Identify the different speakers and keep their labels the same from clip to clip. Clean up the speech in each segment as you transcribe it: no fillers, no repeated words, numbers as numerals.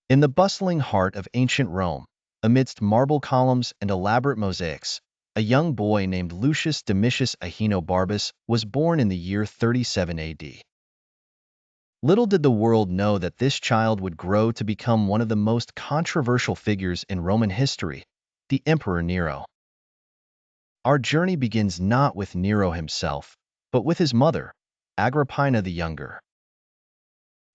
Speaker 1: In the bustling heart of ancient Rome, amidst marble columns and elaborate mosaics, a young boy named Lucius Domitius Ahenobarbus was born in the year 37 AD. Little did the world know that this child would grow to become one of the most controversial figures in Roman history, the Emperor Nero. Our journey begins not with Nero himself, but with his mother, Agrippina the Younger.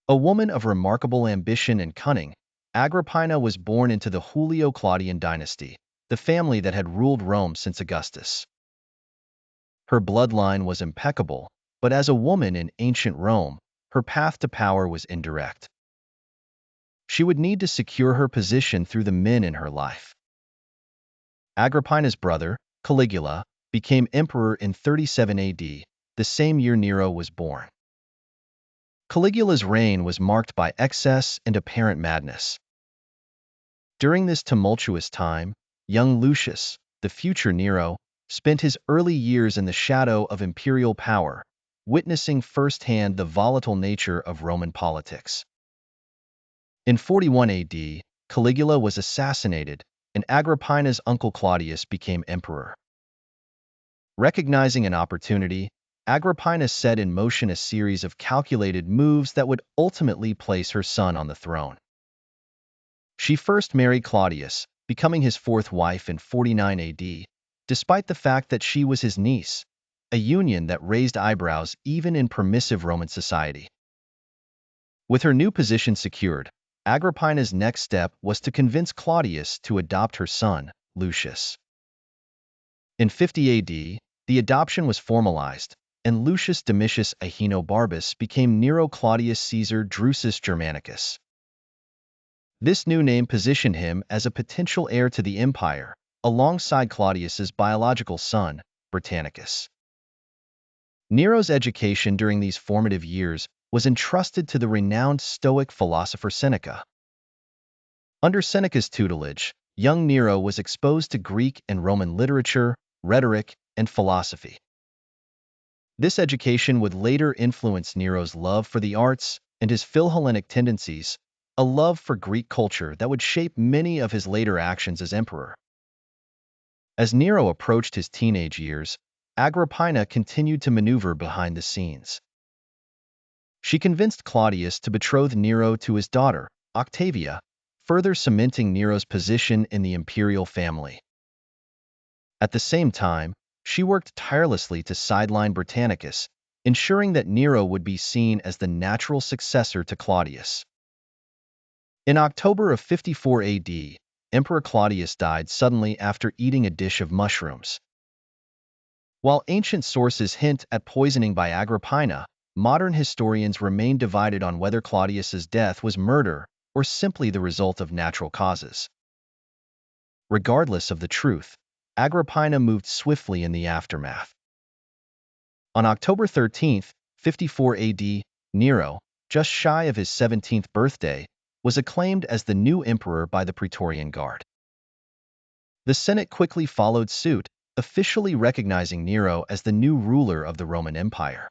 Speaker 1: A woman of remarkable ambition and cunning, Agrippina was born into the Julio-Claudian dynasty, the family that had ruled Rome since Augustus. Her bloodline was impeccable, but as a woman in ancient Rome, her path to power was indirect. She would need to secure her position through the men in her life. Agrippina's brother, Caligula, became emperor in 37 AD, the same year Nero was born. Caligula's reign was marked by excess and apparent madness. During this tumultuous time, young Lucius, the future Nero, spent his early years in the shadow of imperial power, witnessing firsthand the volatile nature of Roman politics. In 41 AD, Caligula was assassinated, and Agrippina's uncle Claudius became emperor. Recognizing an opportunity, Agrippina set in motion a series of calculated moves that would ultimately place her son on the throne. She first married Claudius, becoming his fourth wife in 49 AD, despite the fact that she was his niece, a union that raised eyebrows even in permissive Roman society. With her new position secured, Agrippina's next step was to convince Claudius to adopt her son, Lucius. In 50 AD, the adoption was formalized, and Lucius Domitius Ahenobarbus became Nero Claudius Caesar Drusus Germanicus. This new name positioned him as a potential heir to the empire, alongside Claudius's biological son, Britannicus. Nero's education during these formative years was entrusted to the renowned Stoic philosopher Seneca. Under Seneca's tutelage, young Nero was exposed to Greek and Roman literature, rhetoric, and philosophy. This education would later influence Nero's love for the arts and his Philhellenic tendencies, a love for Greek culture that would shape many of his later actions as emperor. As Nero approached his teenage years, Agrippina continued to maneuver behind the scenes. She convinced Claudius to betroth Nero to his daughter, Octavia, further cementing Nero's position in the imperial family. At the same time, she worked tirelessly to sideline Britannicus, ensuring that Nero would be seen as the natural successor to Claudius. In October of 54 AD, Emperor Claudius died suddenly after eating a dish of mushrooms. While ancient sources hint at poisoning by Agrippina, modern historians remain divided on whether Claudius's death was murder or simply the result of natural causes. Regardless of the truth, Agrippina moved swiftly in the aftermath. On October 13, 54 AD, Nero, just shy of his 17th birthday, was acclaimed as the new emperor by the Praetorian Guard. The Senate quickly followed suit, officially recognizing Nero as the new ruler of the Roman Empire.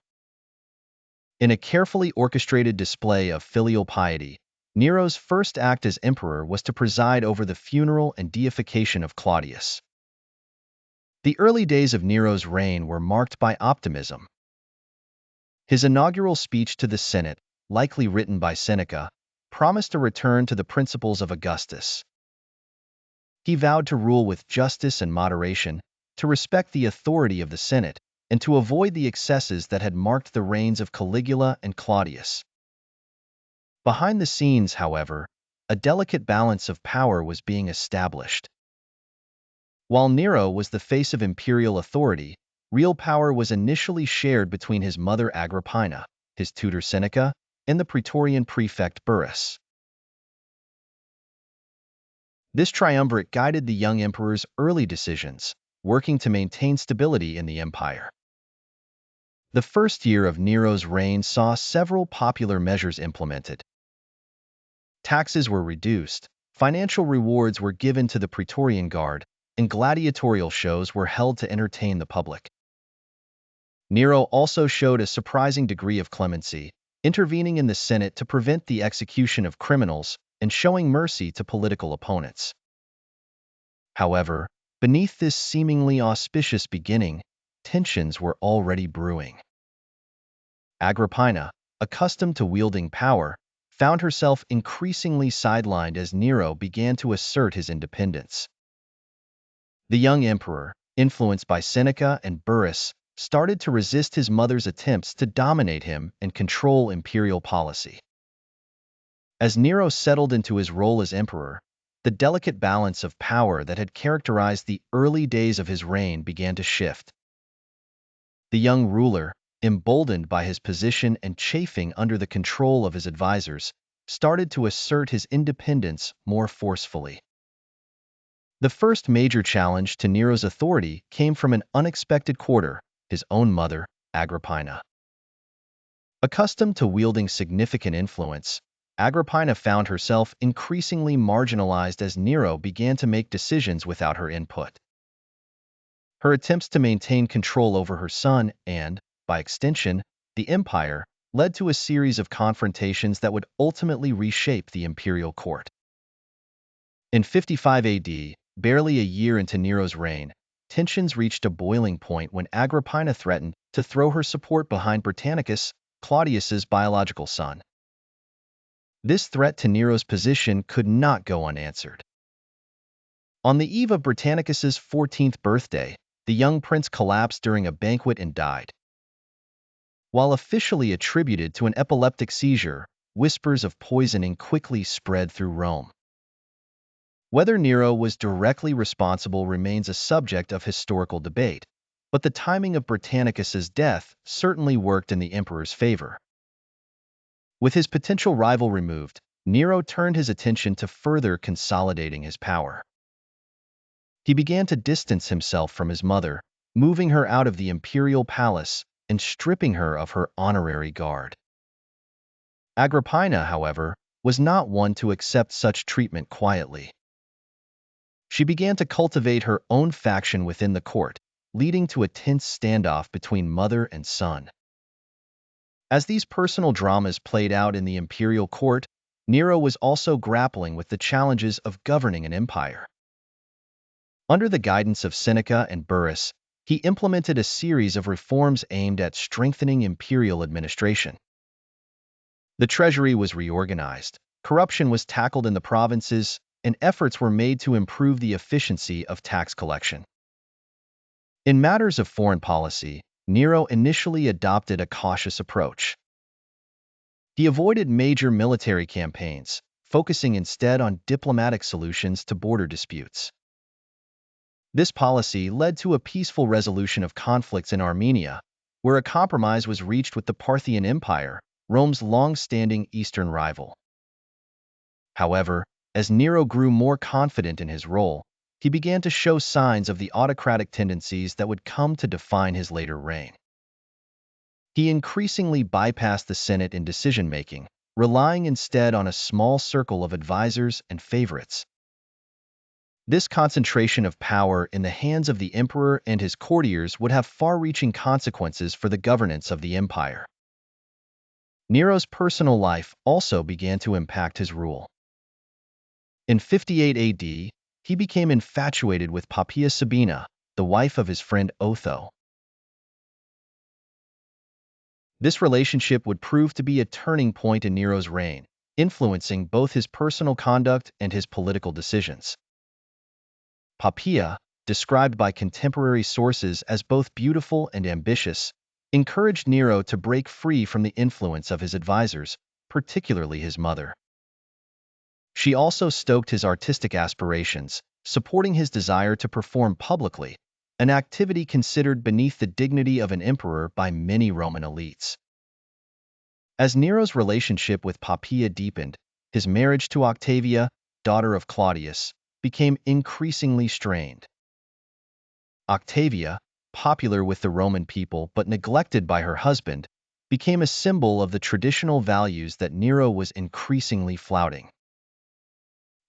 Speaker 1: In a carefully orchestrated display of filial piety, Nero's first act as emperor was to preside over the funeral and deification of Claudius. The early days of Nero's reign were marked by optimism. His inaugural speech to the Senate, likely written by Seneca, promised a return to the principles of Augustus. He vowed to rule with justice and moderation, to respect the authority of the Senate, and to avoid the excesses that had marked the reigns of Caligula and Claudius. Behind the scenes, however, a delicate balance of power was being established. While Nero was the face of imperial authority, real power was initially shared between his mother Agrippina, his tutor Seneca, and the Praetorian prefect Burrus. This triumvirate guided the young emperor's early decisions, working to maintain stability in the empire. The first year of Nero's reign saw several popular measures implemented. Taxes were reduced, financial rewards were given to the Praetorian Guard, and gladiatorial shows were held to entertain the public. Nero also showed a surprising degree of clemency, intervening in the Senate to prevent the execution of criminals and showing mercy to political opponents. However, beneath this seemingly auspicious beginning, tensions were already brewing. Agrippina, accustomed to wielding power, found herself increasingly sidelined as Nero began to assert his independence. The young emperor, influenced by Seneca and Burrus, started to resist his mother's attempts to dominate him and control imperial policy. As Nero settled into his role as emperor, the delicate balance of power that had characterized the early days of his reign began to shift. The young ruler, emboldened by his position and chafing under the control of his advisors, started to assert his independence more forcefully. The first major challenge to Nero's authority came from an unexpected quarter, his own mother, Agrippina. Accustomed to wielding significant influence, Agrippina found herself increasingly marginalized as Nero began to make decisions without her input. Her attempts to maintain control over her son and, by extension, the empire, led to a series of confrontations that would ultimately reshape the imperial court. In 55 AD, barely a year into Nero's reign, tensions reached a boiling point when Agrippina threatened to throw her support behind Britannicus, Claudius's biological son. This threat to Nero's position could not go unanswered. On the eve of Britannicus's 14th birthday, the young prince collapsed during a banquet and died. While officially attributed to an epileptic seizure, whispers of poisoning quickly spread through Rome. Whether Nero was directly responsible remains a subject of historical debate, but the timing of Britannicus's death certainly worked in the emperor's favor. With his potential rival removed, Nero turned his attention to further consolidating his power. He began to distance himself from his mother, moving her out of the imperial palace and stripping her of her honorary guard. Agrippina, however, was not one to accept such treatment quietly. She began to cultivate her own faction within the court, leading to a tense standoff between mother and son. As these personal dramas played out in the imperial court, Nero was also grappling with the challenges of governing an empire. Under the guidance of Seneca and Burrus, he implemented a series of reforms aimed at strengthening imperial administration. The treasury was reorganized, corruption was tackled in the provinces, and efforts were made to improve the efficiency of tax collection. In matters of foreign policy, Nero initially adopted a cautious approach. He avoided major military campaigns, focusing instead on diplomatic solutions to border disputes. This policy led to a peaceful resolution of conflicts in Armenia, where a compromise was reached with the Parthian Empire, Rome's long-standing eastern rival. However, as Nero grew more confident in his role, he began to show signs of the autocratic tendencies that would come to define his later reign. He increasingly bypassed the Senate in decision-making, relying instead on a small circle of advisors and favorites. This concentration of power in the hands of the emperor and his courtiers would have far-reaching consequences for the governance of the empire. Nero's personal life also began to impact his rule. In 58 AD, he became infatuated with Poppaea Sabina, the wife of his friend Otho. This relationship would prove to be a turning point in Nero's reign, influencing both his personal conduct and his political decisions. Poppaea, described by contemporary sources as both beautiful and ambitious, encouraged Nero to break free from the influence of his advisors, particularly his mother. She also stoked his artistic aspirations, supporting his desire to perform publicly, an activity considered beneath the dignity of an emperor by many Roman elites. As Nero's relationship with Poppaea deepened, his marriage to Octavia, daughter of Claudius, became increasingly strained. Octavia, popular with the Roman people but neglected by her husband, became a symbol of the traditional values that Nero was increasingly flouting.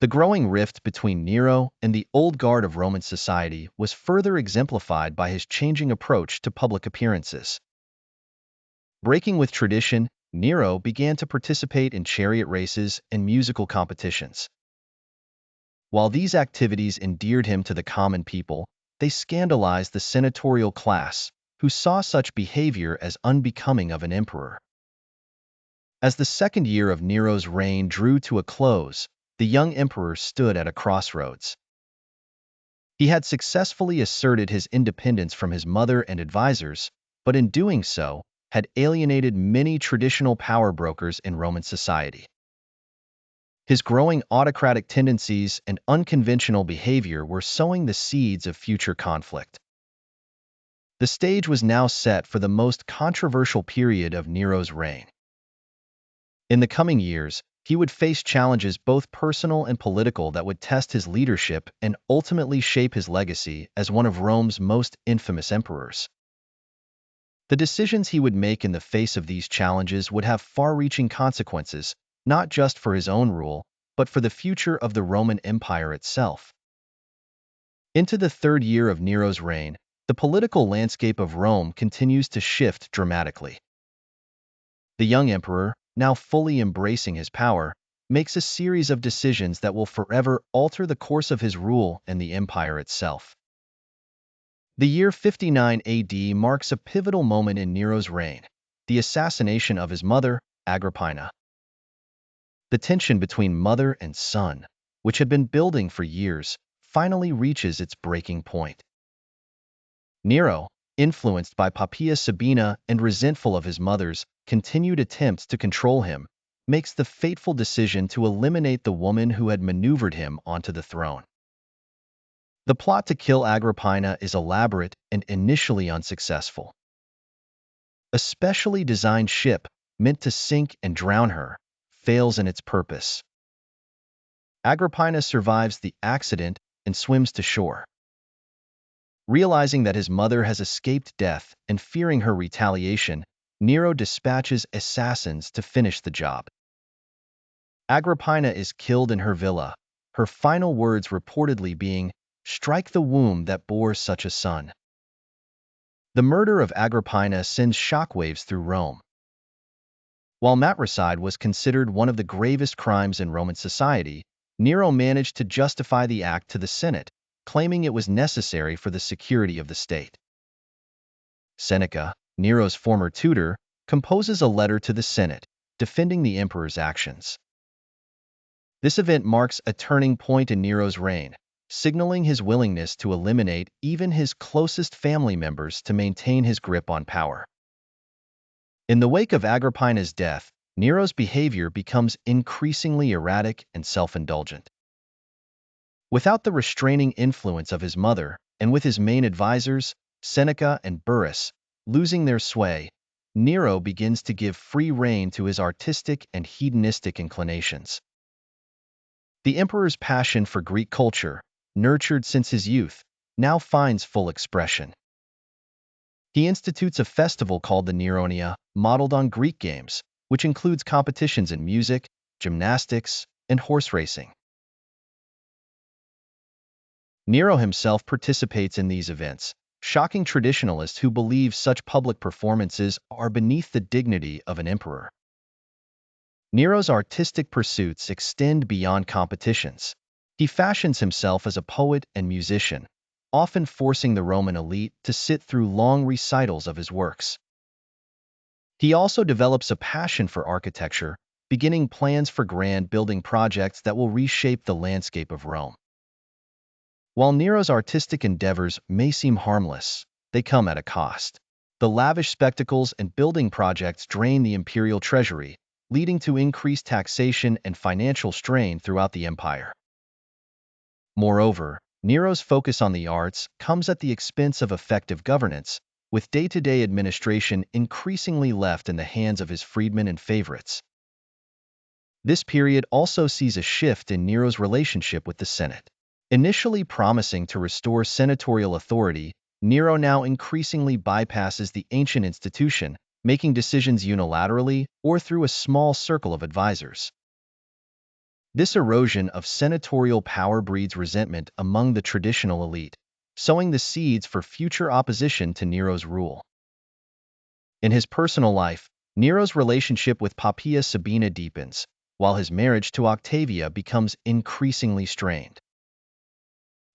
Speaker 1: The growing rift between Nero and the old guard of Roman society was further exemplified by his changing approach to public appearances. Breaking with tradition, Nero began to participate in chariot races and musical competitions. While these activities endeared him to the common people, they scandalized the senatorial class, who saw such behavior as unbecoming of an emperor. As the second year of Nero's reign drew to a close, the young emperor stood at a crossroads. He had successfully asserted his independence from his mother and advisors, but in doing so, had alienated many traditional power brokers in Roman society. His growing autocratic tendencies and unconventional behavior were sowing the seeds of future conflict. The stage was now set for the most controversial period of Nero's reign. In the coming years, he would face challenges both personal and political that would test his leadership and ultimately shape his legacy as one of Rome's most infamous emperors. The decisions he would make in the face of these challenges would have far-reaching consequences, not just for his own rule, but for the future of the Roman Empire itself. Into the third year of Nero's reign, the political landscape of Rome continues to shift dramatically. The young emperor, now fully embracing his power, makes a series of decisions that will forever alter the course of his rule and the empire itself. The year 59 AD marks a pivotal moment in Nero's reign, the assassination of his mother, Agrippina. The tension between mother and son, which had been building for years, finally reaches its breaking point. Nero, influenced by Poppaea Sabina and resentful of his mother's continued attempts to control him, makes the fateful decision to eliminate the woman who had maneuvered him onto the throne. The plot to kill Agrippina is elaborate and initially unsuccessful. A specially designed ship, meant to sink and drown her, fails in its purpose. Agrippina survives the accident and swims to shore. Realizing that his mother has escaped death and fearing her retaliation, Nero dispatches assassins to finish the job. Agrippina is killed in her villa, her final words reportedly being, "Strike the womb that bore such a son." The murder of Agrippina sends shockwaves through Rome. While matricide was considered one of the gravest crimes in Roman society, Nero managed to justify the act to the Senate, claiming it was necessary for the security of the state. Seneca, Nero's former tutor, composes a letter to the Senate, defending the emperor's actions. This event marks a turning point in Nero's reign, signaling his willingness to eliminate even his closest family members to maintain his grip on power. In the wake of Agrippina's death, Nero's behavior becomes increasingly erratic and self-indulgent. Without the restraining influence of his mother, and with his main advisors, Seneca and Burrus, losing their sway, Nero begins to give free rein to his artistic and hedonistic inclinations. The emperor's passion for Greek culture, nurtured since his youth, now finds full expression. He institutes a festival called the Neronia, modeled on Greek games, which includes competitions in music, gymnastics, and horse racing. Nero himself participates in these events, shocking traditionalists who believe such public performances are beneath the dignity of an emperor. Nero's artistic pursuits extend beyond competitions. He fashions himself as a poet and musician, often forcing the Roman elite to sit through long recitals of his works. He also develops a passion for architecture, beginning plans for grand building projects that will reshape the landscape of Rome. While Nero's artistic endeavors may seem harmless, they come at a cost. The lavish spectacles and building projects drain the imperial treasury, leading to increased taxation and financial strain throughout the empire. Moreover, Nero's focus on the arts comes at the expense of effective governance, with day-to-day administration increasingly left in the hands of his freedmen and favorites. This period also sees a shift in Nero's relationship with the Senate. Initially promising to restore senatorial authority, Nero now increasingly bypasses the ancient institution, making decisions unilaterally or through a small circle of advisors. This erosion of senatorial power breeds resentment among the traditional elite, sowing the seeds for future opposition to Nero's rule. In his personal life, Nero's relationship with Poppaea Sabina deepens, while his marriage to Octavia becomes increasingly strained.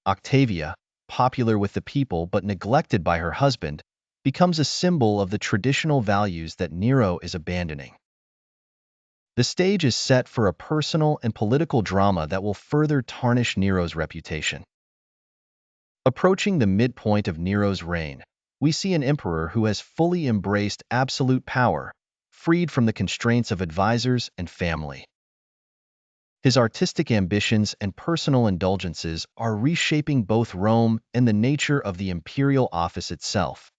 Speaker 1: Octavia, popular with the people but neglected by her husband, becomes a symbol of the traditional values that Nero is abandoning. The stage is set for a personal and political drama that will further tarnish Nero's reputation. Approaching the midpoint of Nero's reign, we see an emperor who has fully embraced absolute power, freed from the constraints of advisors and family. His artistic ambitions and personal indulgences are reshaping both Rome and the nature of the imperial office itself.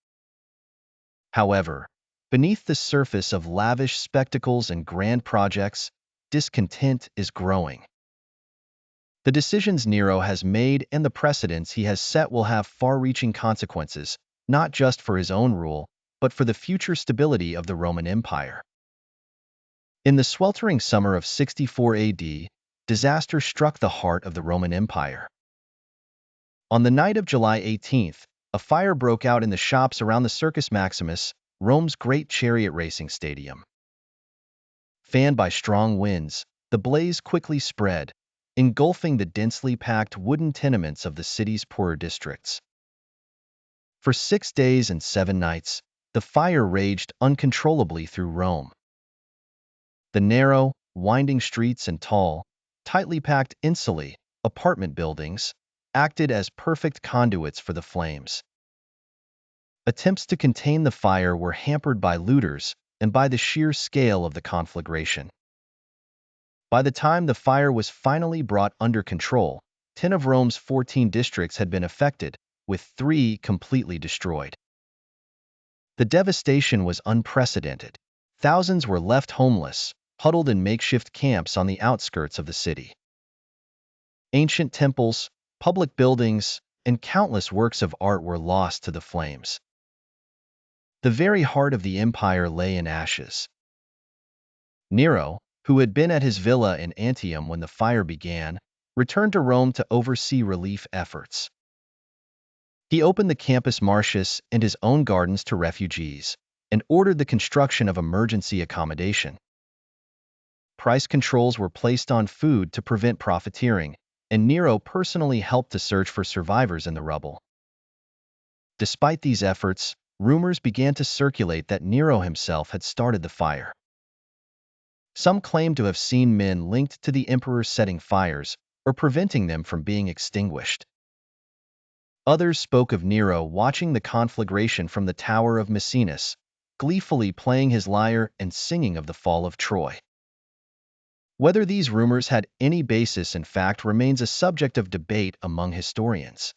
Speaker 1: However, beneath the surface of lavish spectacles and grand projects, discontent is growing. The decisions Nero has made and the precedents he has set will have far-reaching consequences, not just for his own rule, but for the future stability of the Roman Empire. In the sweltering summer of 64 AD, disaster struck the heart of the Roman Empire. On the night of July 18th, a fire broke out in the shops around the Circus Maximus, Rome's great chariot racing stadium. Fanned by strong winds, the blaze quickly spread, engulfing the densely packed wooden tenements of the city's poorer districts. For 6 days and 7 nights, the fire raged uncontrollably through Rome. The narrow, winding streets and tall, tightly packed insulae, apartment buildings, acted as perfect conduits for the flames. Attempts to contain the fire were hampered by looters and by the sheer scale of the conflagration. By the time the fire was finally brought under control, 10 of Rome's 14 districts had been affected, with 3 completely destroyed. The devastation was unprecedented. Thousands were left homeless, huddled in makeshift camps on the outskirts of the city. Ancient temples, public buildings, and countless works of art were lost to the flames. The very heart of the empire lay in ashes. Nero, who had been at his villa in Antium when the fire began, returned to Rome to oversee relief efforts. He opened the Campus Martius and his own gardens to refugees, and ordered the construction of emergency accommodation. Price controls were placed on food to prevent profiteering, and Nero personally helped to search for survivors in the rubble. Despite these efforts, rumors began to circulate that Nero himself had started the fire. Some claimed to have seen men linked to the emperor setting fires or preventing them from being extinguished. Others spoke of Nero watching the conflagration from the Tower of Machinations, gleefully playing his lyre and singing of the fall of Troy. Whether these rumors had any basis in fact remains a subject of debate among historians.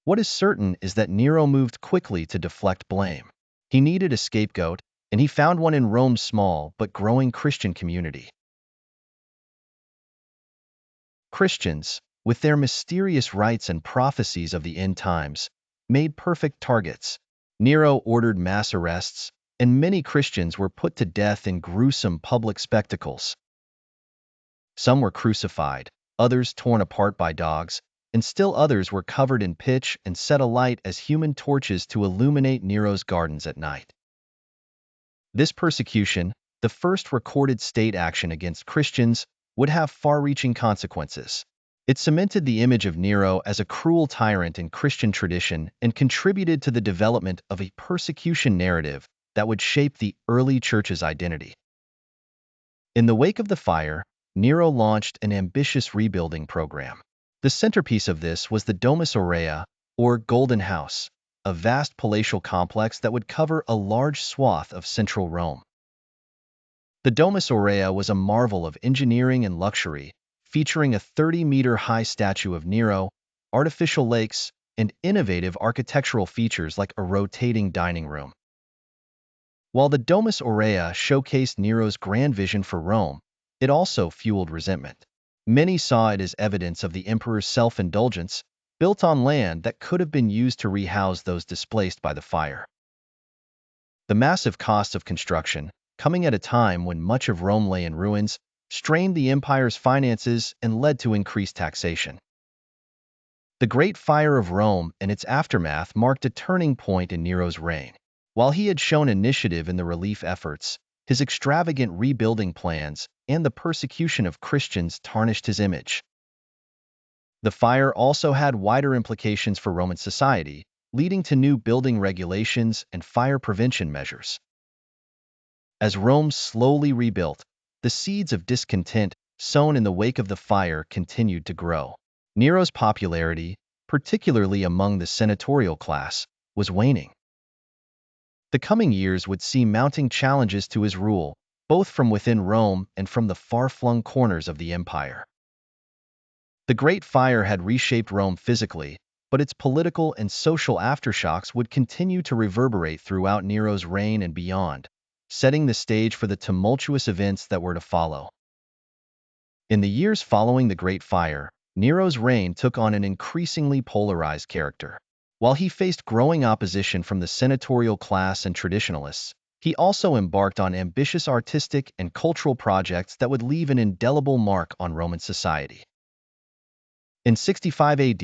Speaker 1: What is certain is that Nero moved quickly to deflect blame. He needed a scapegoat, and he found one in Rome's small but growing Christian community. Christians, with their mysterious rites and prophecies of the end times, made perfect targets. Nero ordered mass arrests, and many Christians were put to death in gruesome public spectacles. Some were crucified, others torn apart by dogs, and still others were covered in pitch and set alight as human torches to illuminate Nero's gardens at night. This persecution, the first recorded state action against Christians, would have far-reaching consequences. It cemented the image of Nero as a cruel tyrant in Christian tradition and contributed to the development of a persecution narrative that would shape the early church's identity. In the wake of the fire, Nero launched an ambitious rebuilding program. The centerpiece of this was the Domus Aurea, or Golden House, a vast palatial complex that would cover a large swath of central Rome. The Domus Aurea was a marvel of engineering and luxury, featuring a 30-meter-high statue of Nero, artificial lakes, and innovative architectural features like a rotating dining room. While the Domus Aurea showcased Nero's grand vision for Rome, it also fueled resentment. Many saw it as evidence of the emperor's self-indulgence, built on land that could have been used to rehouse those displaced by the fire. The massive cost of construction, coming at a time when much of Rome lay in ruins, strained the empire's finances and led to increased taxation. The Great Fire of Rome and its aftermath marked a turning point in Nero's reign. While he had shown initiative in the relief efforts, his extravagant rebuilding plans and the persecution of Christians tarnished his image. The fire also had wider implications for Roman society, leading to new building regulations and fire prevention measures. As Rome slowly rebuilt, the seeds of discontent sown in the wake of the fire continued to grow. Nero's popularity, particularly among the senatorial class, was waning. The coming years would see mounting challenges to his rule, both from within Rome and from the far-flung corners of the empire. The Great Fire had reshaped Rome physically, but its political and social aftershocks would continue to reverberate throughout Nero's reign and beyond, setting the stage for the tumultuous events that were to follow. In the years following the Great Fire, Nero's reign took on an increasingly polarized character. While he faced growing opposition from the senatorial class and traditionalists, he also embarked on ambitious artistic and cultural projects that would leave an indelible mark on Roman society. In 65 AD,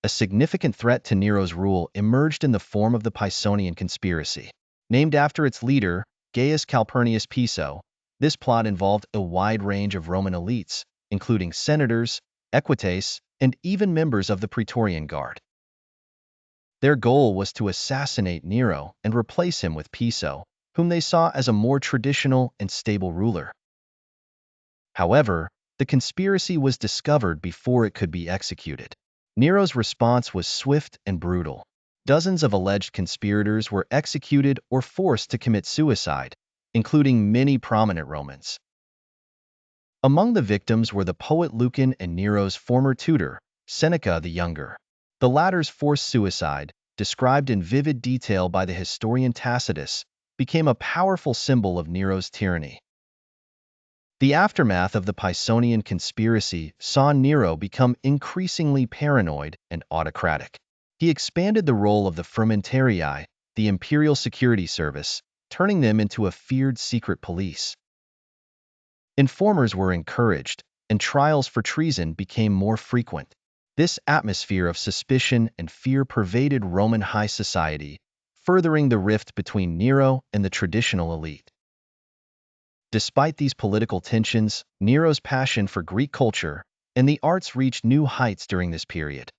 Speaker 1: a significant threat to Nero's rule emerged in the form of the Pisonian conspiracy. Named after its leader, Gaius Calpurnius Piso, this plot involved a wide range of Roman elites, including senators, equites, and even members of the Praetorian Guard. Their goal was to assassinate Nero and replace him with Piso, whom they saw as a more traditional and stable ruler. However, the conspiracy was discovered before it could be executed. Nero's response was swift and brutal. Dozens of alleged conspirators were executed or forced to commit suicide, including many prominent Romans. Among the victims were the poet Lucan and Nero's former tutor, Seneca the Younger. The latter's forced suicide, described in vivid detail by the historian Tacitus, became a powerful symbol of Nero's tyranny. The aftermath of the Pisonian conspiracy saw Nero become increasingly paranoid and autocratic. He expanded the role of the Frumentarii, the imperial security service, turning them into a feared secret police. Informers were encouraged, and trials for treason became more frequent. This atmosphere of suspicion and fear pervaded Roman high society, furthering the rift between Nero and the traditional elite. Despite these political tensions, Nero's passion for Greek culture and the arts reached new heights during this period.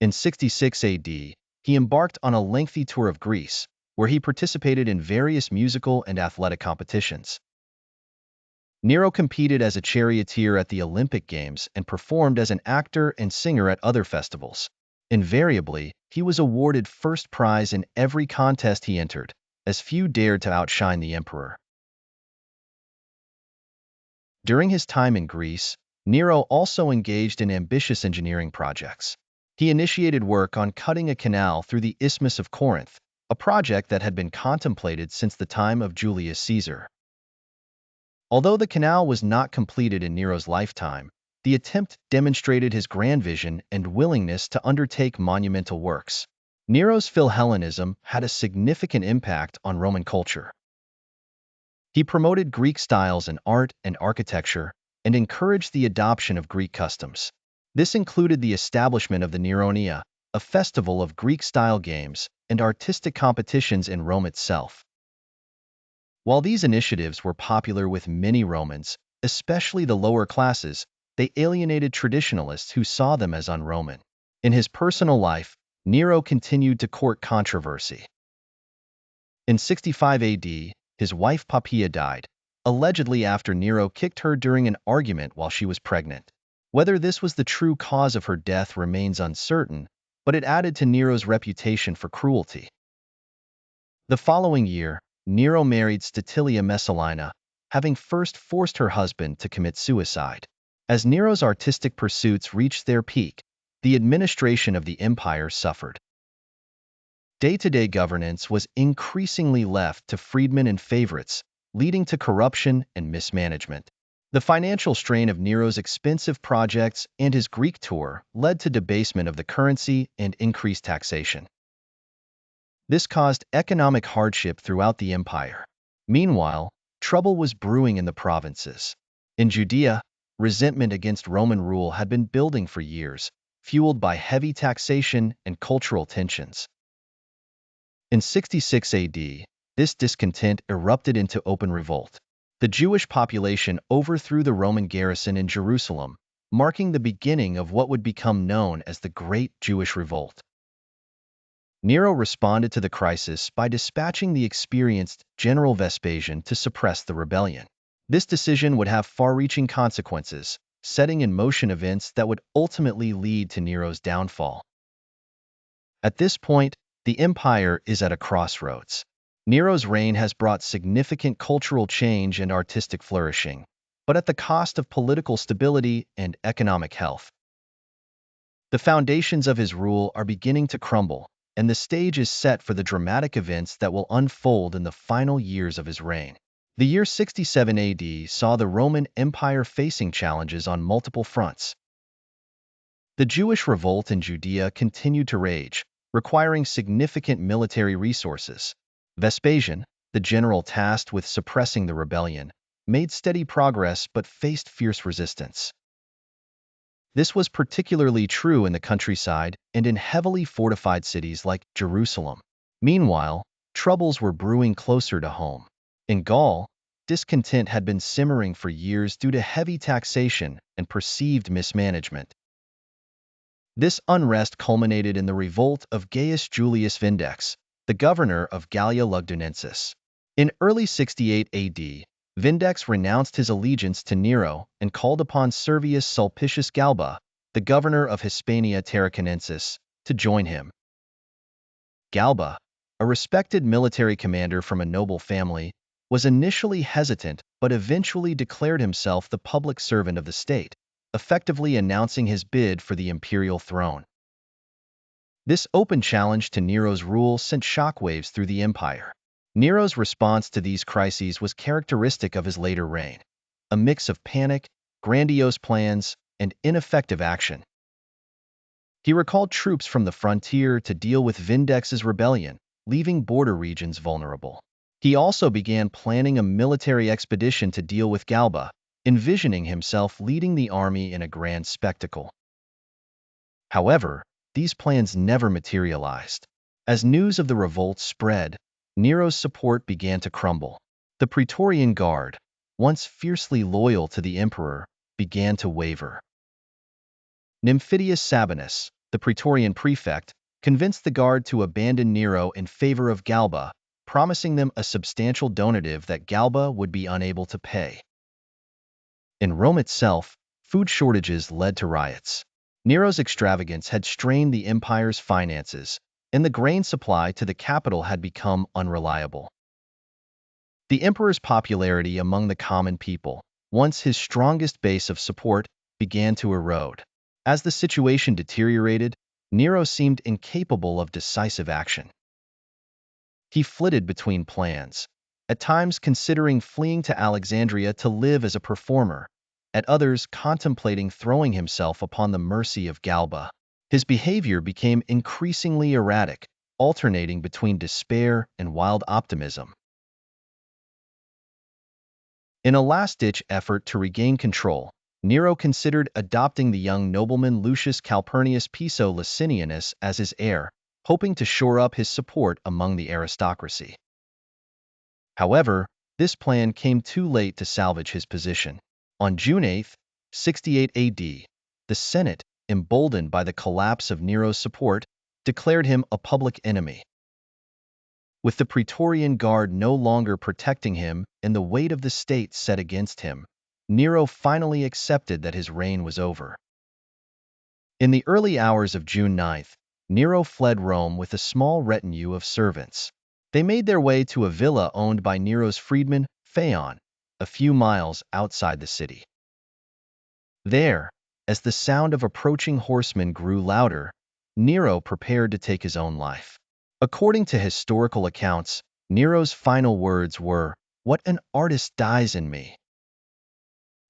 Speaker 1: In 66 AD, he embarked on a lengthy tour of Greece, where he participated in various musical and athletic competitions. Nero competed as a charioteer at the Olympic Games and performed as an actor and singer at other festivals. Invariably, he was awarded first prize in every contest he entered, as few dared to outshine the emperor. During his time in Greece, Nero also engaged in ambitious engineering projects. He initiated work on cutting a canal through the Isthmus of Corinth, a project that had been contemplated since the time of Julius Caesar. Although the canal was not completed in Nero's lifetime, the attempt demonstrated his grand vision and willingness to undertake monumental works. Nero's Philhellenism had a significant impact on Roman culture. He promoted Greek styles in art and architecture and encouraged the adoption of Greek customs. This included the establishment of the Neronia, a festival of Greek-style games and artistic competitions in Rome itself. While these initiatives were popular with many Romans, especially the lower classes, they alienated traditionalists who saw them as un-Roman. In his personal life, Nero continued to court controversy. In 65 AD, his wife Poppaea died, allegedly after Nero kicked her during an argument while she was pregnant. Whether this was the true cause of her death remains uncertain, but it added to Nero's reputation for cruelty. The following year, Nero married Statilia Messalina, having first forced her husband to commit suicide. As Nero's artistic pursuits reached their peak, the administration of the empire suffered. Day-to-day governance was increasingly left to freedmen and favorites, leading to corruption and mismanagement. The financial strain of Nero's expensive projects and his Greek tour led to debasement of the currency and increased taxation. This caused economic hardship throughout the empire. Meanwhile, trouble was brewing in the provinces. In Judea, resentment against Roman rule had been building for years, fueled by heavy taxation and cultural tensions. In 66 AD, this discontent erupted into open revolt. The Jewish population overthrew the Roman garrison in Jerusalem, marking the beginning of what would become known as the Great Jewish Revolt. Nero responded to the crisis by dispatching the experienced General Vespasian to suppress the rebellion. This decision would have far-reaching consequences, setting in motion events that would ultimately lead to Nero's downfall. At this point, the empire is at a crossroads. Nero's reign has brought significant cultural change and artistic flourishing, but at the cost of political stability and economic health. The foundations of his rule are beginning to crumble, and the stage is set for the dramatic events that will unfold in the final years of his reign. The year 67 AD saw the Roman Empire facing challenges on multiple fronts. The Jewish revolt in Judea continued to rage, requiring significant military resources. Vespasian, the general tasked with suppressing the rebellion, made steady progress but faced fierce resistance. This was particularly true in the countryside and in heavily fortified cities like Jerusalem. Meanwhile, troubles were brewing closer to home. In Gaul, discontent had been simmering for years due to heavy taxation and perceived mismanagement. This unrest culminated in the revolt of Gaius Julius Vindex, the governor of Gallia Lugdunensis. In early 68 AD, Vindex renounced his allegiance to Nero and called upon Servius Sulpicius Galba, the governor of Hispania Tarraconensis, to join him. Galba, a respected military commander from a noble family, was initially hesitant but eventually declared himself the public servant of the state, effectively announcing his bid for the imperial throne. This open challenge to Nero's rule sent shockwaves through the empire. Nero's response to these crises was characteristic of his later reign, a mix of panic, grandiose plans, and ineffective action. He recalled troops from the frontier to deal with Vindex's rebellion, leaving border regions vulnerable. He also began planning a military expedition to deal with Galba, envisioning himself leading the army in a grand spectacle. However, these plans never materialized. As news of the revolt spread, Nero's support began to crumble. The Praetorian Guard, once fiercely loyal to the emperor, began to waver. Nymphidius Sabinus, the Praetorian prefect, convinced the guard to abandon Nero in favor of Galba, promising them a substantial donative that Galba would be unable to pay. In Rome itself, food shortages led to riots. Nero's extravagance had strained the empire's finances, and the grain supply to the capital had become unreliable. The emperor's popularity among the common people, once his strongest base of support, began to erode. As the situation deteriorated, Nero seemed incapable of decisive action. He flitted between plans, at times considering fleeing to Alexandria to live as a performer, at others contemplating throwing himself upon the mercy of Galba. His behavior became increasingly erratic, alternating between despair and wild optimism. In a last-ditch effort to regain control, Nero considered adopting the young nobleman Lucius Calpurnius Piso Licinianus as his heir, hoping to shore up his support among the aristocracy. However, this plan came too late to salvage his position. On June 8, 68 AD, the Senate, emboldened by the collapse of Nero's support, declared him a public enemy. With the Praetorian Guard no longer protecting him and the weight of the state set against him, Nero finally accepted that his reign was over. In the early hours of June 9, Nero fled Rome with a small retinue of servants. They made their way to a villa owned by Nero's freedman, Phaon, a few miles outside the city. There, as the sound of approaching horsemen grew louder, Nero prepared to take his own life. According to historical accounts, Nero's final words were, "What an artist dies in me,"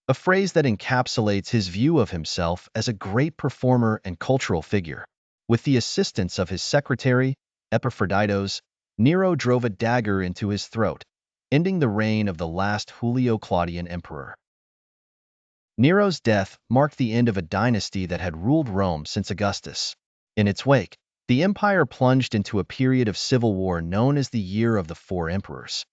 Speaker 1: a phrase that encapsulates his view of himself as a great performer and cultural figure. With the assistance of his secretary, Epaphroditos, Nero drove a dagger into his throat, ending the reign of the last Julio-Claudian emperor. Nero's death marked the end of a dynasty that had ruled Rome since Augustus. In its wake, The empire plunged into a period of civil war known as the Year of the Four Emperors.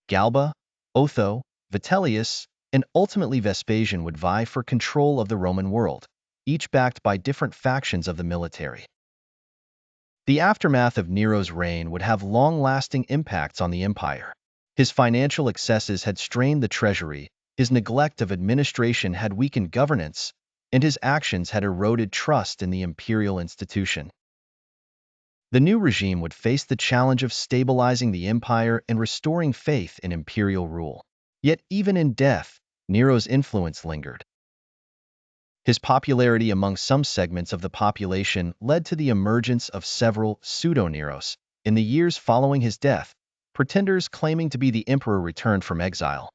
Speaker 1: Galba, Otho, Vitellius, and ultimately Vespasian would vie for control of the Roman world, each backed by different factions of the military. The aftermath of Nero's reign would have long-lasting impacts on the empire. His financial excesses had strained the treasury, his neglect of administration had weakened governance, and his actions had eroded trust in the imperial institution. The new regime would face the challenge of stabilizing the empire and restoring faith in imperial rule. Yet even in death, Nero's influence lingered. His popularity among some segments of the population led to the emergence of several pseudo-Neros. In the years following his death, pretenders claiming to be the emperor returned from exile.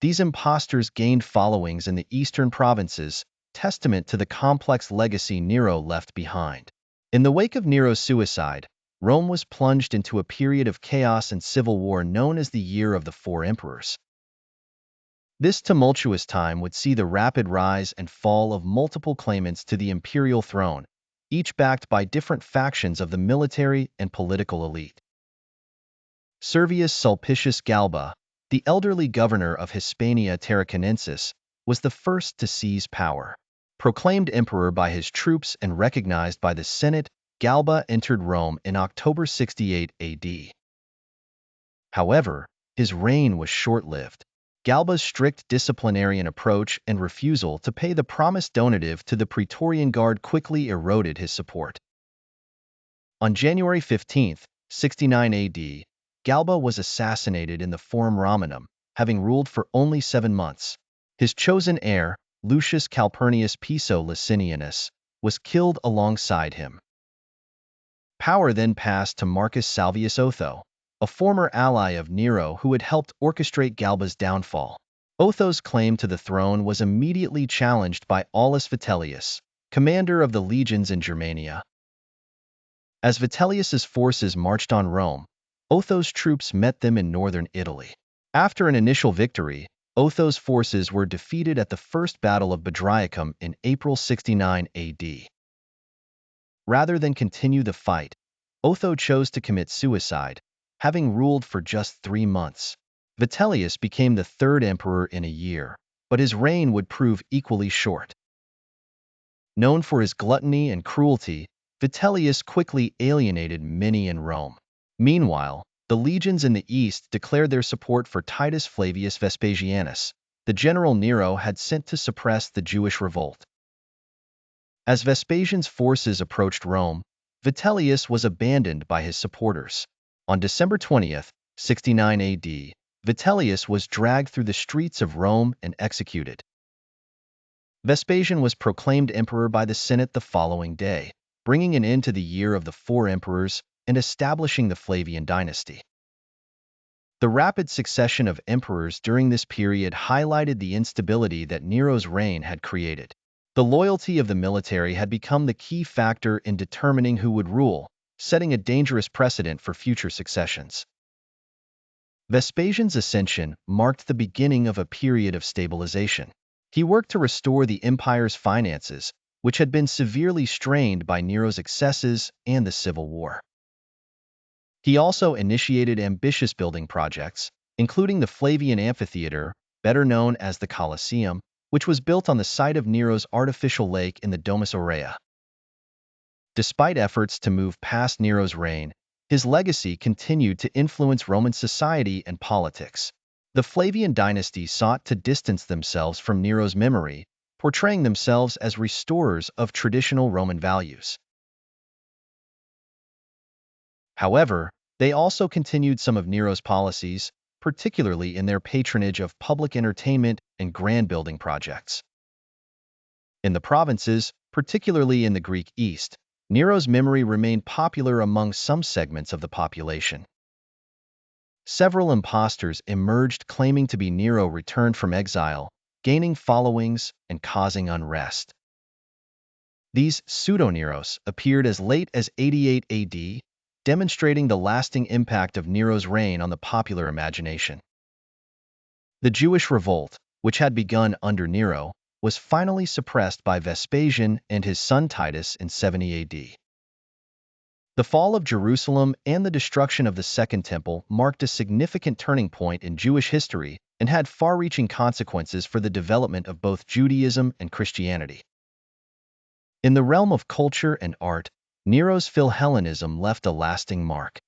Speaker 1: These impostors gained followings in the eastern provinces, testament to the complex legacy Nero left behind. In the wake of Nero's suicide, Rome was plunged into a period of chaos and civil war known as the Year of the Four Emperors. This tumultuous time would see the rapid rise and fall of multiple claimants to the imperial throne, each backed by different factions of the military and political elite. Servius Sulpicius Galba, the elderly governor of Hispania Tarraconensis, was the first to seize power. Proclaimed emperor by his troops and recognized by the Senate, Galba entered Rome in October 68 AD. However, his reign was short-lived. Galba's strict disciplinarian approach and refusal to pay the promised donative to the Praetorian Guard quickly eroded his support. On January 15, 69 AD, Galba was assassinated in the Forum Romanum, having ruled for only 7 months. His chosen heir, Lucius Calpurnius Piso Licinianus, was killed alongside him. Power then passed to Marcus Salvius Otho, a former ally of Nero who had helped orchestrate Galba's downfall. Otho's claim to the throne was immediately challenged by Aulus Vitellius, commander of the legions in Germania. As Vitellius's forces marched on Rome, Otho's troops met them in northern Italy. After an initial victory, Otho's forces were defeated at the First Battle of Bedriacum in April 69 AD. Rather than continue the fight, Otho chose to commit suicide, having ruled for just 3 months. Vitellius became the third emperor in a year, but his reign would prove equally short. Known for his gluttony and cruelty, Vitellius quickly alienated many in Rome. Meanwhile, the legions in the east declared their support for Titus Flavius Vespasianus, the general Nero had sent to suppress the Jewish revolt. As Vespasian's forces approached Rome, Vitellius was abandoned by his supporters. On December 20, 69 AD, Vitellius was dragged through the streets of Rome and executed. Vespasian was proclaimed emperor by the Senate the following day, bringing an end to the Year of the Four Emperors and establishing the Flavian dynasty. The rapid succession of emperors during this period highlighted the instability that Nero's reign had created. The loyalty of the military had become the key factor in determining who would rule, setting a dangerous precedent for future successions. Vespasian's ascension marked the beginning of a period of stabilization. He worked to restore the empire's finances, which had been severely strained by Nero's excesses and the civil war. He also initiated ambitious building projects, including the Flavian Amphitheater, better known as the Colosseum, which was built on the site of Nero's artificial lake in the Domus Aurea. Despite efforts to move past Nero's reign, his legacy continued to influence Roman society and politics. The Flavian dynasty sought to distance themselves from Nero's memory, portraying themselves as restorers of traditional Roman values. However, they also continued some of Nero's policies, particularly in their patronage of public entertainment and grand building projects. In the provinces, particularly in the Greek East, Nero's memory remained popular among some segments of the population. Several impostors emerged claiming to be Nero returned from exile, gaining followings and causing unrest. These pseudo-Neros appeared as late as 88 AD, demonstrating the lasting impact of Nero's reign on the popular imagination. The Jewish revolt, which had begun under Nero, was finally suppressed by Vespasian and his son Titus in 70 AD. The fall of Jerusalem and the destruction of the Second Temple marked a significant turning point in Jewish history and had far-reaching consequences for the development of both Judaism and Christianity. In the realm of culture and art, Nero's Philhellenism left a lasting mark.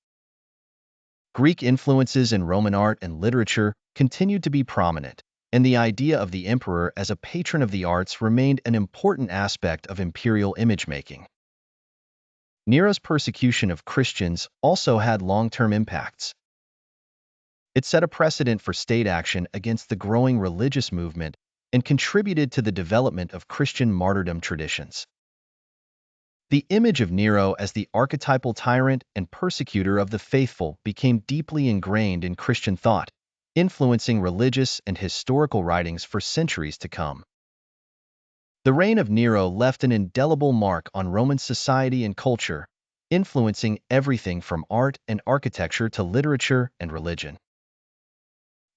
Speaker 1: Greek influences in Roman art and literature continued to be prominent, and the idea of the emperor as a patron of the arts remained an important aspect of imperial image-making. Nero's persecution of Christians also had long-term impacts. It set a precedent for state action against the growing religious movement and contributed to the development of Christian martyrdom traditions. The image of Nero as the archetypal tyrant and persecutor of the faithful became deeply ingrained in Christian thought, influencing religious and historical writings for centuries to come. The reign of Nero left an indelible mark on Roman society and culture, influencing everything from art and architecture to literature and religion.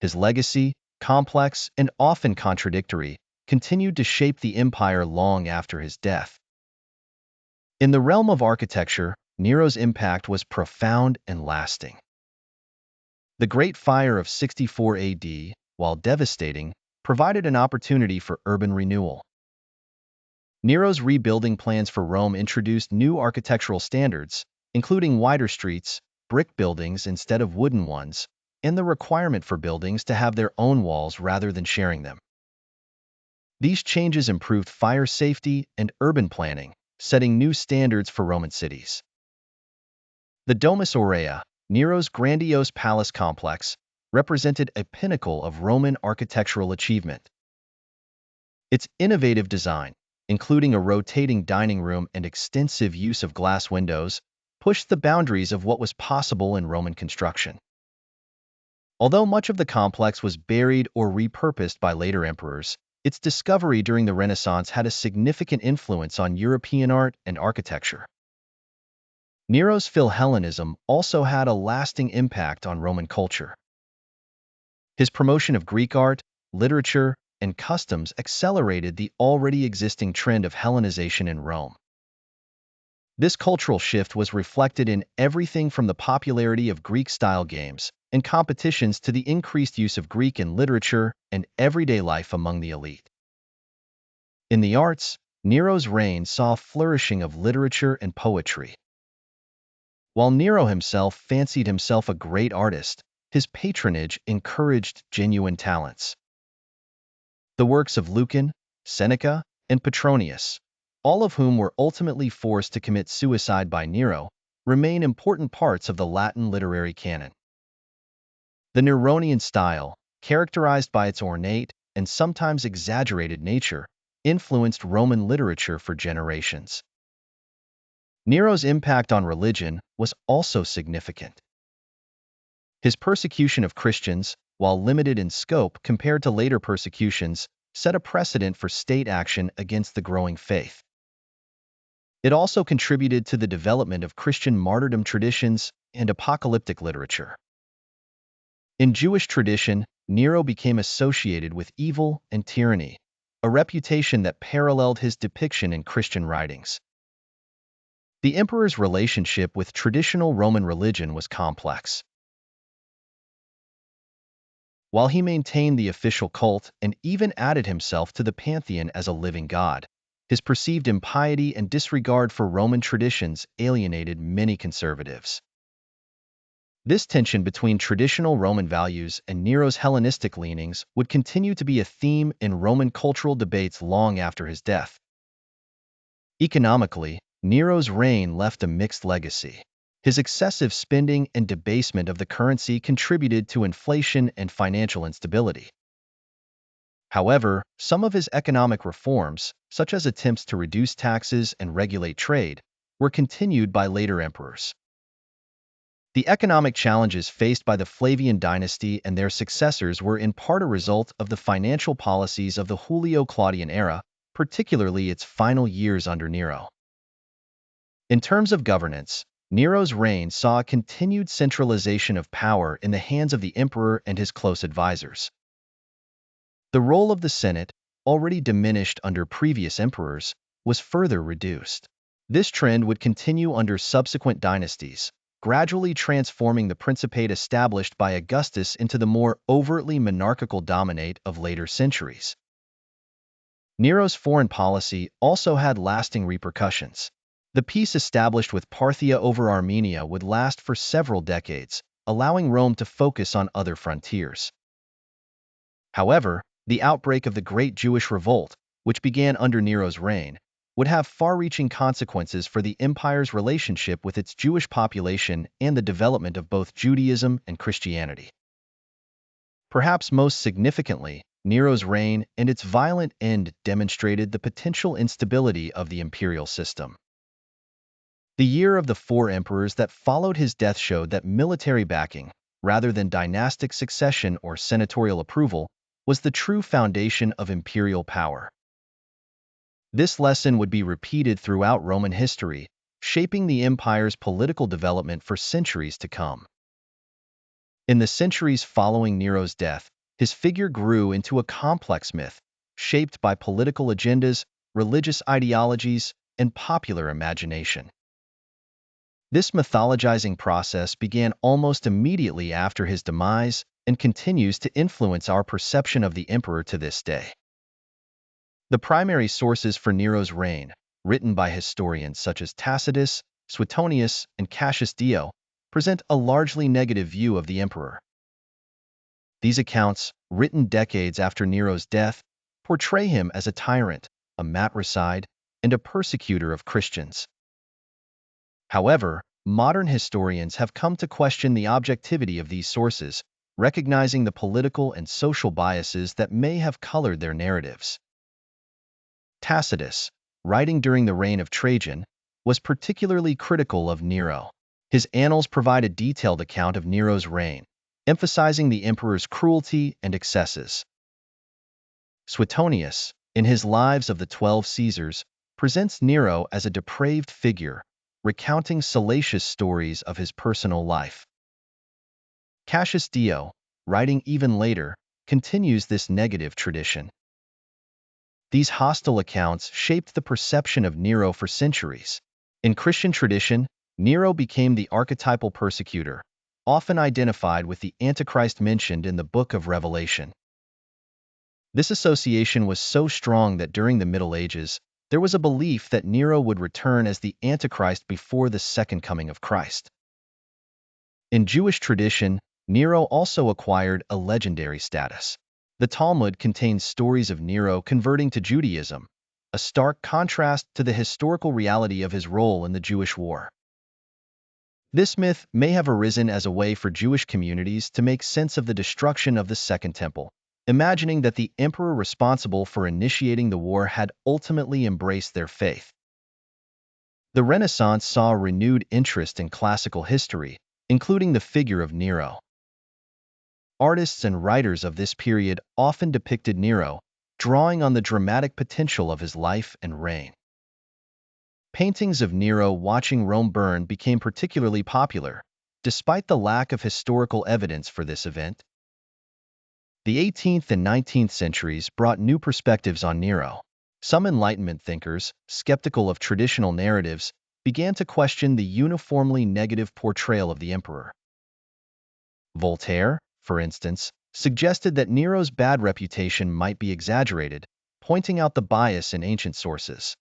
Speaker 1: His legacy, complex and often contradictory, continued to shape the empire long after his death. In the realm of architecture, Nero's impact was profound and lasting. The Great Fire of 64 AD, while devastating, provided an opportunity for urban renewal. Nero's rebuilding plans for Rome introduced new architectural standards, including wider streets, brick buildings instead of wooden ones, and the requirement for buildings to have their own walls rather than sharing them. These changes improved fire safety and urban planning, setting new standards for Roman cities. The Domus Aurea, Nero's grandiose palace complex, represented a pinnacle of Roman architectural achievement. Its innovative design, including a rotating dining room and extensive use of glass windows, pushed the boundaries of what was possible in Roman construction. Although much of the complex was buried or repurposed by later emperors, its discovery during the Renaissance had a significant influence on European art and architecture. Nero's Philhellenism also had a lasting impact on Roman culture. His promotion of Greek art, literature, and customs accelerated the already existing trend of Hellenization in Rome. This cultural shift was reflected in everything from the popularity of Greek-style games and competitions to the increased use of Greek in literature and everyday life among the elite. In the arts, Nero's reign saw a flourishing of literature and poetry. While Nero himself fancied himself a great artist, his patronage encouraged genuine talents. The works of Lucan, Seneca, and Petronius, all of whom were ultimately forced to commit suicide by Nero, remain important parts of the Latin literary canon. The Neronian style, characterized by its ornate and sometimes exaggerated nature, influenced Roman literature for generations. Nero's impact on religion was also significant. His persecution of Christians, while limited in scope compared to later persecutions, set a precedent for state action against the growing faith. It also contributed to the development of Christian martyrdom traditions and apocalyptic literature. In Jewish tradition, Nero became associated with evil and tyranny, a reputation that paralleled his depiction in Christian writings. The emperor's relationship with traditional Roman religion was complex. While he maintained the official cult and even added himself to the pantheon as a living god, his perceived impiety and disregard for Roman traditions alienated many conservatives. This tension between traditional Roman values and Nero's Hellenistic leanings would continue to be a theme in Roman cultural debates long after his death. Economically, Nero's reign left a mixed legacy. His excessive spending and debasement of the currency contributed to inflation and financial instability. However, some of his economic reforms, such as attempts to reduce taxes and regulate trade, were continued by later emperors. The economic challenges faced by the Flavian dynasty and their successors were in part a result of the financial policies of the Julio-Claudian era, particularly its final years under Nero. In terms of governance, Nero's reign saw a continued centralization of power in the hands of the emperor and his close advisors. The role of the Senate, already diminished under previous emperors, was further reduced. This trend would continue under subsequent dynasties, gradually transforming the principate established by Augustus into the more overtly monarchical dominate of later centuries. Nero's foreign policy also had lasting repercussions. The peace established with Parthia over Armenia would last for several decades, allowing Rome to focus on other frontiers. However, the outbreak of the Great Jewish Revolt, which began under Nero's reign, would have far-reaching consequences for the empire's relationship with its Jewish population and the development of both Judaism and Christianity. Perhaps most significantly, Nero's reign and its violent end demonstrated the potential instability of the imperial system. The year of the four emperors that followed his death showed that military backing, rather than dynastic succession or senatorial approval, was the true foundation of imperial power. This lesson would be repeated throughout Roman history, shaping the empire's political development for centuries to come. In the centuries following Nero's death, his figure grew into a complex myth, shaped by political agendas, religious ideologies, and popular imagination. This mythologizing process began almost immediately after his demise and continues to influence our perception of the emperor to this day. The primary sources for Nero's reign, written by historians such as Tacitus, Suetonius, and Cassius Dio, present a largely negative view of the emperor. These accounts, written decades after Nero's death, portray him as a tyrant, a matricide, and a persecutor of Christians. However, modern historians have come to question the objectivity of these sources, recognizing the political and social biases that may have colored their narratives. Tacitus, writing during the reign of Trajan, was particularly critical of Nero. His annals provide a detailed account of Nero's reign, emphasizing the emperor's cruelty and excesses. Suetonius, in his Lives of the 12 Caesars, presents Nero as a depraved figure, recounting salacious stories of his personal life. Cassius Dio, writing even later, continues this negative tradition. These hostile accounts shaped the perception of Nero for centuries. In Christian tradition, Nero became the archetypal persecutor, often identified with the Antichrist mentioned in the Book of Revelation. This association was so strong that during the Middle Ages, there was a belief that Nero would return as the Antichrist before the second coming of Christ. In Jewish tradition, Nero also acquired a legendary status. The Talmud contains stories of Nero converting to Judaism, a stark contrast to the historical reality of his role in the Jewish war. This myth may have arisen as a way for Jewish communities to make sense of the destruction of the Second Temple, imagining that the emperor responsible for initiating the war had ultimately embraced their faith. The Renaissance saw a renewed interest in classical history, including the figure of Nero. Artists and writers of this period often depicted Nero, drawing on the dramatic potential of his life and reign. Paintings of Nero watching Rome burn became particularly popular, despite the lack of historical evidence for this event. The 18th and 19th centuries brought new perspectives on Nero. Some Enlightenment thinkers, skeptical of traditional narratives, began to question the uniformly negative portrayal of the emperor. Voltaire, for instance, suggested that Nero's bad reputation might be exaggerated, pointing out the bias in ancient sources.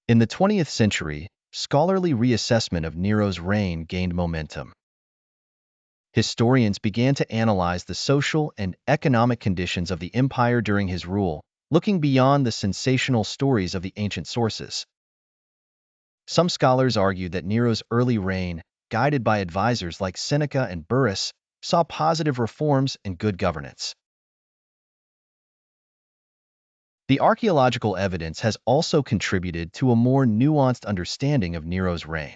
Speaker 1: In the 20th century, scholarly reassessment of Nero's reign gained momentum. Historians began to analyze the social and economic conditions of the empire during his rule, looking beyond the sensational stories of the ancient sources. Some scholars argued that Nero's early reign, guided by advisors like Seneca and Burrus, saw positive reforms and good governance. The archaeological evidence has also contributed to a more nuanced understanding of Nero's reign.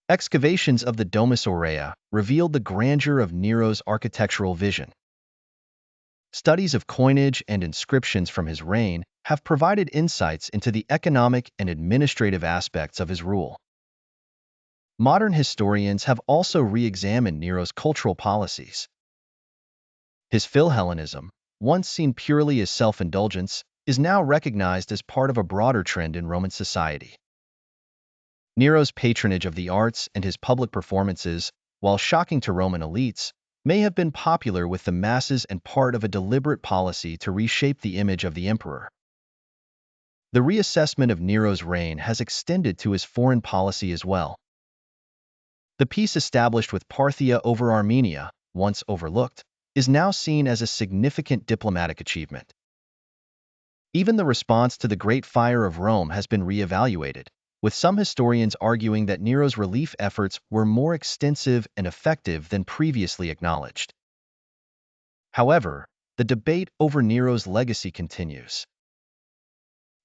Speaker 1: Excavations of the Domus Aurea revealed the grandeur of Nero's architectural vision. Studies of coinage and inscriptions from his reign have provided insights into the economic and administrative aspects of his rule. Modern historians have also re-examined Nero's cultural policies. His Philhellenism, once seen purely as self-indulgence, is now recognized as part of a broader trend in Roman society. Nero's patronage of the arts and his public performances, while shocking to Roman elites, may have been popular with the masses and part of a deliberate policy to reshape the image of the emperor. The reassessment of Nero's reign has extended to his foreign policy as well. The peace established with Parthia over Armenia, once overlooked, is now seen as a significant diplomatic achievement. Even the response to the Great Fire of Rome has been re-evaluated, with some historians arguing that Nero's relief efforts were more extensive and effective than previously acknowledged. However, the debate over Nero's legacy continues.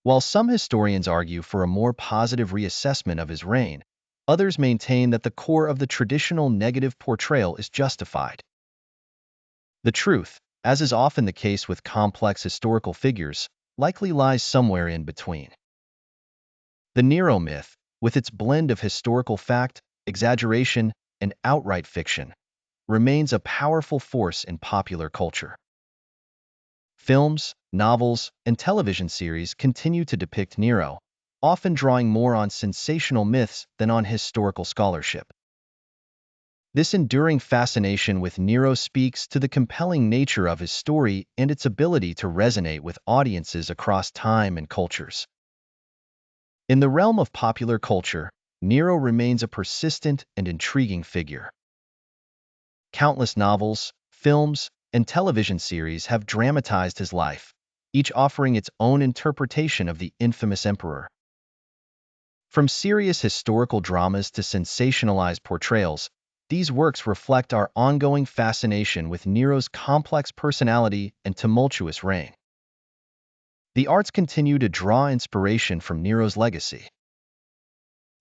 Speaker 1: While some historians argue for a more positive reassessment of his reign, others maintain that the core of the traditional negative portrayal is justified. The truth, as is often the case with complex historical figures, likely lies somewhere in between. The Nero myth, with its blend of historical fact, exaggeration, and outright fiction, remains a powerful force in popular culture. Films, novels, and television series continue to depict Nero, often drawing more on sensational myths than on historical scholarship. This enduring fascination with Nero speaks to the compelling nature of his story and its ability to resonate with audiences across time and cultures. In the realm of popular culture, Nero remains a persistent and intriguing figure. Countless novels, films, and television series have dramatized his life, each offering its own interpretation of the infamous emperor. From serious historical dramas to sensationalized portrayals, these works reflect our ongoing fascination with Nero's complex personality and tumultuous reign. The arts continue to draw inspiration from Nero's legacy.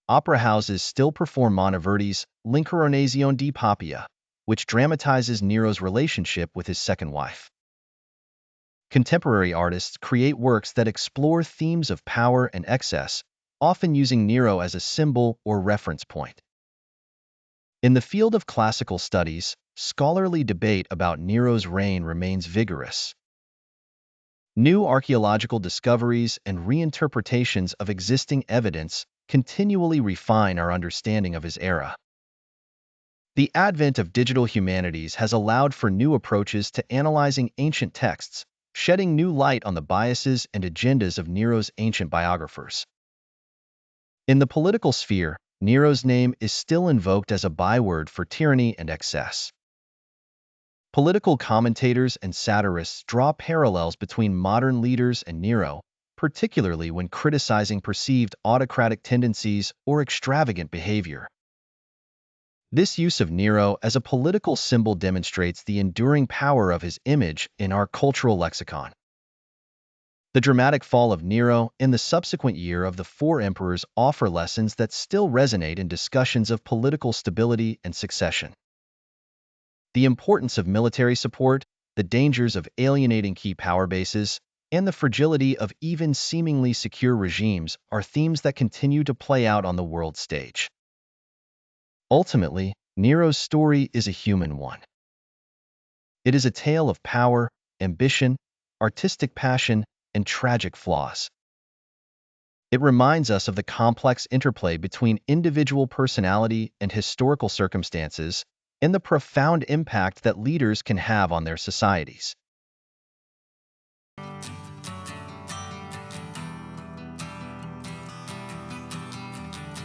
Speaker 1: Opera houses still perform Monteverdi's L'Incoronazione di Poppaea, which dramatizes Nero's relationship with his second wife. Contemporary artists create works that explore themes of power and excess, often using Nero as a symbol or reference point. In the field of classical studies, scholarly debate about Nero's reign remains vigorous. New archaeological discoveries and reinterpretations of existing evidence continually refine our understanding of his era. The advent of digital humanities has allowed for new approaches to analyzing ancient texts, shedding new light on the biases and agendas of Nero's ancient biographers. In the political sphere, Nero's name is still invoked as a byword for tyranny and excess. Political commentators and satirists draw parallels between modern leaders and Nero, particularly when criticizing perceived autocratic tendencies or extravagant behavior. This use of Nero as a political symbol demonstrates the enduring power of his image in our cultural lexicon. The dramatic fall of Nero and the subsequent year of the four emperors offer lessons that still resonate in discussions of political stability and succession. The importance of military support, the dangers of alienating key power bases, and the fragility of even seemingly secure regimes are themes that continue to play out on the world stage. Ultimately, Nero's story is a human one. It is a tale of power, ambition, artistic passion, and tragic flaws. It reminds us of the complex interplay between individual personality and historical circumstances, and the profound impact that leaders can have on their societies.